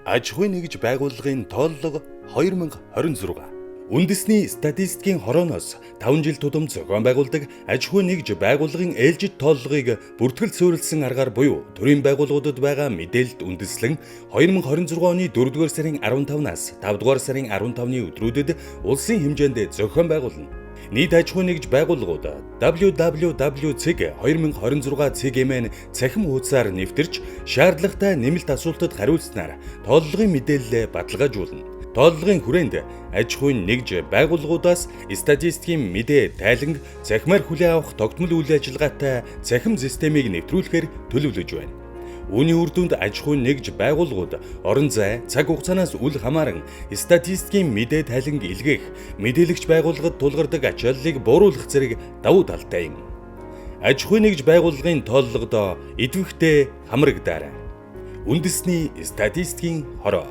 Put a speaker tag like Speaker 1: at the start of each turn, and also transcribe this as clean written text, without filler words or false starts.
Speaker 1: Аж ахуйн нэгж байгууллагын тооллого 2026. Үндэсний статистикийн хорооноос 5 жил тутам зохион байгуулдаг аж ахуйн нэгж байгууллагын ээлжид тооллогыг бүртгэл суурилсан аргаар буюу төрийн байгууллагуудад байгаа мэдээлэлд үндэслэн 2026 оны 4-р сарын 15-наас 5-р сарын 15-ны өдрүүдэд улсын хэмжээнд зохион байгуулна. Нийт аж ахуйн нэгж байгууллагууд www.ceg2026.cg-ийн цахим хуудасаар нэвтэрч шаардлагатай нэмэлт асуултад хариулснаар тооллогын мэдээлэлээ баталгаажуулна. Тооллогын хүрээнд аж ахуйн нэгж байгууллагуудаас статистикийн мэдээ тайланг цахимаар хүлээн авах тогтмол үйл ажиллагаатай цахим системийг нэвтрүүлэхээр төлөвлөж байна. Үүний үр дүнд аж ахуйн нэгж байгууллагууд орон зай, цаг хугацаанаас үл хамааран статистикийн мэдээ тайланг илгээх, мэдээлэгч байгууллагад тулгардаг ачааллыг бууруулах зэрэг давуу талтай юм. Аж ахуйн нэгж байгууллагын тооллогодоо идэвхтэй хамрагдаарай. Үндэсний статистикийн хороо.